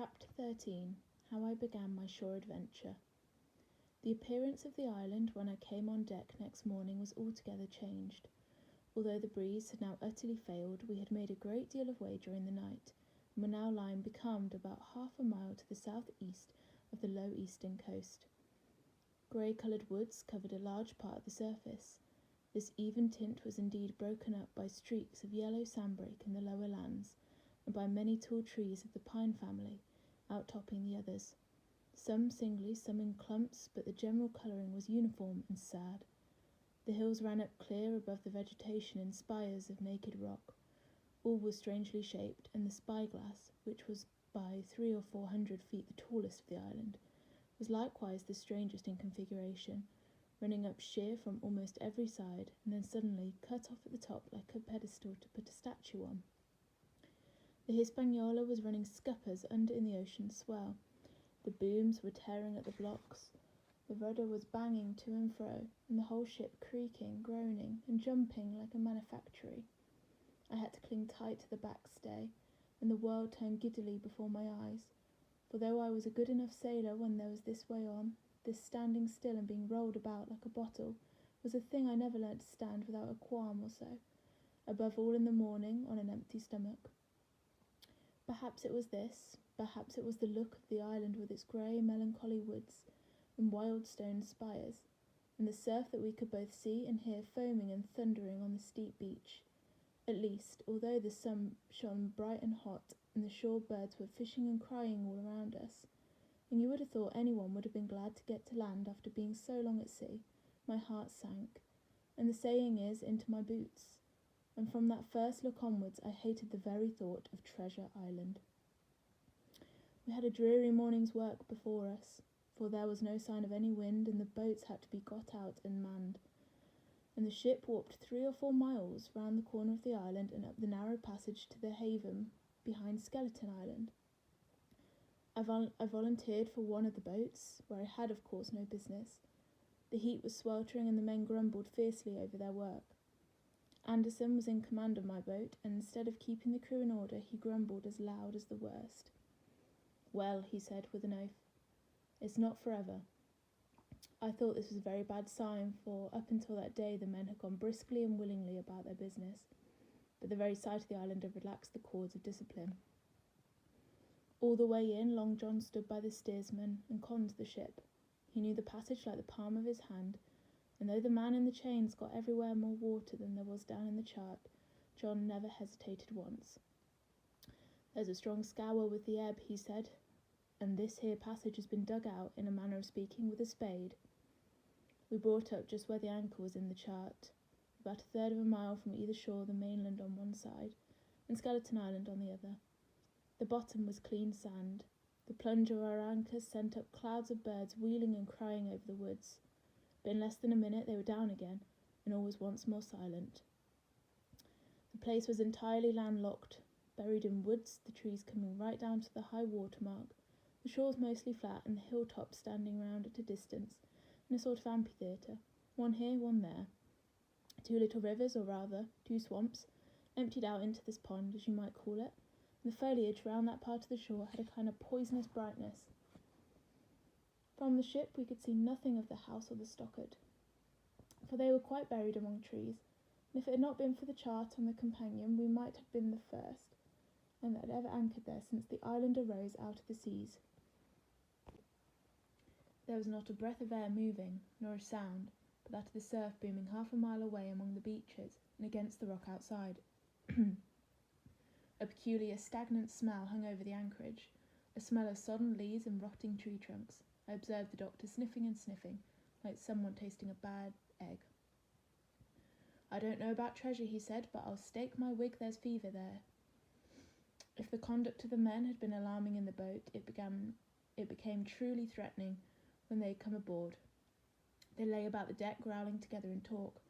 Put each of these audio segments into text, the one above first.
Chapter 13. How I began my shore adventure. The appearance of the island when I came on deck next morning was altogether changed. Although the breeze had now utterly failed, we had made a great deal of way during the night, and were now lying becalmed about half a mile to the south-east of the low eastern coast. Grey-coloured woods covered a large part of the surface. This even tint was indeed broken up by streaks of yellow sandbrake in the lower lands, and by many tall trees of the pine family, outtopping the others. Some singly, some in clumps, but the general colouring was uniform and sad. The hills ran up clear above the vegetation in spires of naked rock. All was strangely shaped, and the spyglass, which was by 300 or 400 feet the tallest of the island, was likewise the strangest in configuration, running up sheer from almost every side, and then suddenly cut off at the top like a pedestal to put a statue on. The Hispaniola was running scuppers under in the ocean swell. The booms were tearing at the blocks. The rudder was banging to and fro, and the whole ship creaking, groaning, and jumping like a manufactory. I had to cling tight to the backstay, and the world turned giddily before my eyes. For though I was a good enough sailor when there was this way on, this standing still and being rolled about like a bottle was a thing I never learnt to stand without a qualm or so, above all in the morning on an empty stomach. Perhaps it was this, perhaps it was the look of the island with its grey, melancholy woods and wild stone spires, and the surf that we could both see and hear foaming and thundering on the steep beach. At least, although the sun shone bright and hot, and the shore birds were fishing and crying all around us, and you would have thought anyone would have been glad to get to land after being so long at sea, my heart sank, and the saying is, into my boots. And from that first look onwards I hated the very thought of Treasure Island. We had a dreary morning's work before us, for there was no sign of any wind, and the boats had to be got out and manned, and the ship warped 3 or 4 miles round the corner of the island and up the narrow passage to the haven behind Skeleton Island. I volunteered for one of the boats, where I had of course no business. The heat was sweltering, and the men grumbled fiercely over their work. Anderson was in command of my boat, and instead of keeping the crew in order, he grumbled as loud as the worst. "Well," he said with an oath, "it's not forever." I thought this was a very bad sign, for up until that day the men had gone briskly and willingly about their business, but the very sight of the island had relaxed the cords of discipline. All the way in, Long John stood by the steersman and conned the ship. He knew the passage like the palm of his hand, and though the man in the chains got everywhere more water than there was down in the chart, John never hesitated once. "There's a strong scour with the ebb," he said, "and this here passage has been dug out, in a manner of speaking, with a spade." We brought up just where the anchor was in the chart, about 1/3 of a mile from either shore, the mainland on one side, and Skeleton Island on the other. The bottom was clean sand. The plunge of our anchor sent up clouds of birds wheeling and crying over the woods, but in less than a minute they were down again, and all was once more silent. The place was entirely landlocked, buried in woods, the trees coming right down to the high water mark, the shores mostly flat, and the hilltops standing round at a distance, in a sort of amphitheatre, one here, one there. 2 little rivers, or rather 2 swamps, emptied out into this pond, as you might call it, and the foliage round that part of the shore had a kind of poisonous brightness. From the ship we could see nothing of the house or the stockade, for they were quite buried among trees, and if it had not been for the chart on the companion, we might have been the first, and that had ever anchored there since the island arose out of the seas. There was not a breath of air moving, nor a sound, but that of the surf booming half a mile away among the beaches and against the rock outside. A peculiar stagnant smell hung over the anchorage, a smell of sodden leaves and rotting tree trunks. I observed the doctor sniffing and sniffing, like someone tasting a bad egg. "I don't know about treasure," he said, "but I'll stake my wig there's fever there." If the conduct of the men had been alarming in the boat, it became truly threatening when they had come aboard. They lay about the deck growling together in talk.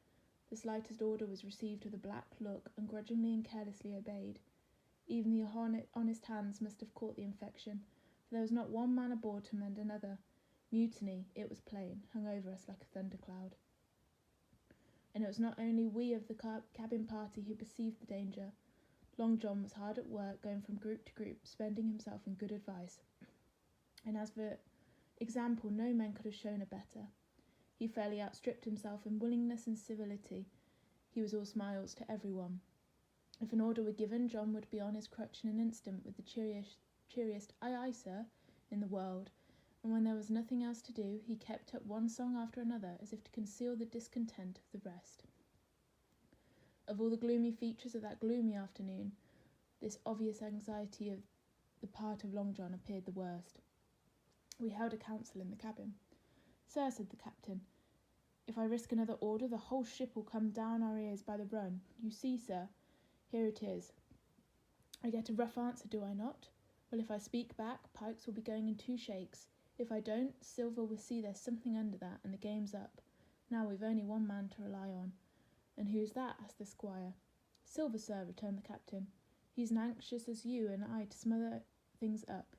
The slightest order was received with a black look, and grudgingly and carelessly obeyed. Even the honest hands must have caught the infection, for there was not one man aboard to mend another. Mutiny, it was plain, hung over us like a thundercloud. And it was not only we of the cabin party who perceived the danger. Long John was hard at work, going from group to group, spending himself in good advice. And as for example, no man could have shown a better. He fairly outstripped himself in willingness and civility. He was all smiles to everyone. If an order were given, John would be on his crutch in an instant with the cheeriest "Aye, aye, sir," in the world, and when there was nothing else to do, he kept up one song after another as if to conceal the discontent of the rest. Of all the gloomy features of that gloomy afternoon, this obvious anxiety of the part of Long John appeared the worst. We held a council in the cabin. "Sir," said the captain, "if I risk another order, the whole ship will come down our ears by the run. You see, sir, here it is. I get a rough answer, do I not? Well, if I speak back, Pikes will be going in 2 shakes. If I don't, Silver will see there's something under that, and the game's up. Now we've only one man to rely on." "And who's that?" asked the squire. "Silver, sir," returned the captain. "He's as anxious as you and I to smother things up.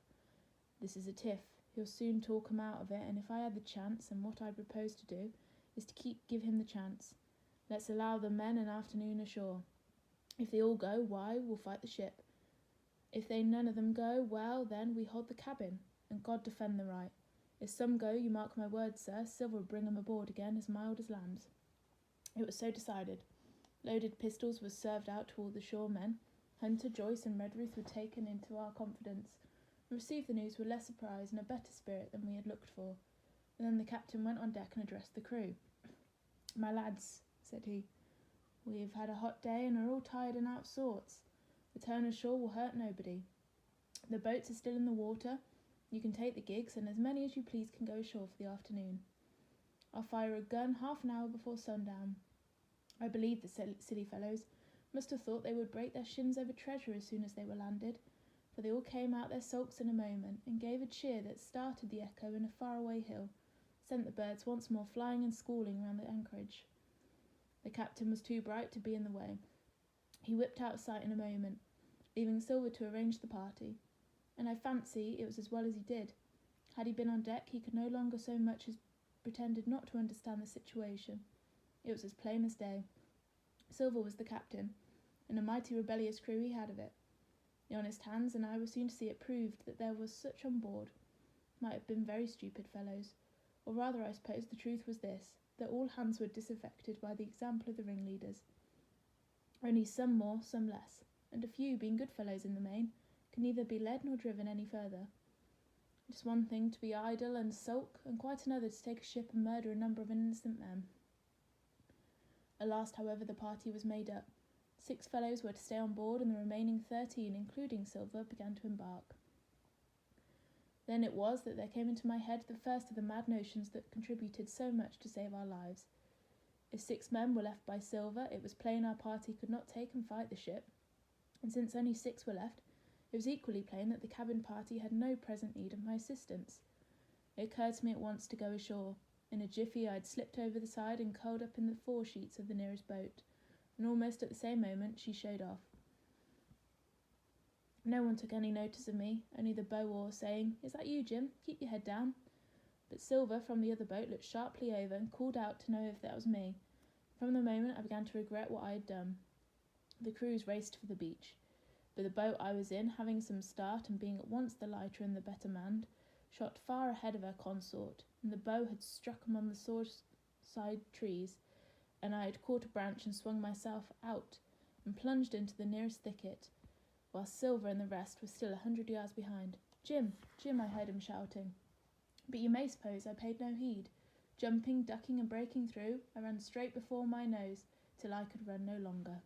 This is a tiff. He'll soon talk 'em out of it, and if I had the chance, and what I propose to do, is to give him the chance. Let's allow the men an afternoon ashore. If they all go, why, we'll fight the ship. If they none of them go, well, then we hold the cabin, and God defend the right. If some go, you mark my words, sir, Silver will bring 'em aboard again as mild as lambs." It was so decided. Loaded pistols were served out to all the shore men. Hunter, Joyce, and Redruth were taken into our confidence, and received the news with less surprise and a better spirit than we had looked for. And then the captain went on deck and addressed the crew. "My lads," said he, "we've had a hot day and are all tired and out of sorts. The turn ashore will hurt nobody. The boats are still in the water. You can take the gigs, and as many as you please can go ashore for the afternoon. I'll fire a gun half an hour before sundown." I believe the silly fellows must have thought they would break their shins over treasure as soon as they were landed, for they all came out their sulks in a moment, and gave a cheer that started the echo in a far-away hill, sent the birds once more flying and squalling round the anchorage. The captain was too bright to be in the way. He whipped out of sight in a moment, leaving Silver to arrange the party, and I fancy it was as well as he did. Had he been on deck, he could no longer so much as pretended not to understand the situation. It was as plain as day. Silver was the captain, and a mighty rebellious crew he had of it. The honest Hans and I were soon to see it proved that there was such on board. Might have been very stupid fellows, or rather I suppose the truth was this, that all hands were disaffected by the example of the ringleaders. Only some more, some less, and a few, being good fellows in the main, can neither be led nor driven any further. It is one thing to be idle and sulk, and quite another to take a ship and murder a number of innocent men. At last, however, the party was made up. 6 fellows were to stay on board, and the remaining 13, including Silver, began to embark. Then it was that there came into my head the first of the mad notions that contributed so much to save our lives. If 6 men were left by Silver, it was plain our party could not take and fight the ship, and since only 6 were left, it was equally plain that the cabin party had no present need of my assistance. It occurred to me at once to go ashore. In a jiffy I had slipped over the side and curled up in the foresheets of the nearest boat, and almost at the same moment she showed off. No one took any notice of me, only the bow oar saying, "Is that you, Jim? Keep your head down." But Silver from the other boat looked sharply over and called out to know if that was me. From the moment I began to regret what I had done. The crews raced for the beach, but the boat I was in, having some start and being at once the lighter and the better manned, shot far ahead of her consort, and the bow had struck among the side trees, and I had caught a branch and swung myself out and plunged into the nearest thicket, while Silver and the rest were still 100 yards behind. "Jim, Jim," I heard him shouting. But you may suppose I paid no heed. Jumping, ducking, and breaking through, I ran straight before my nose till I could run no longer.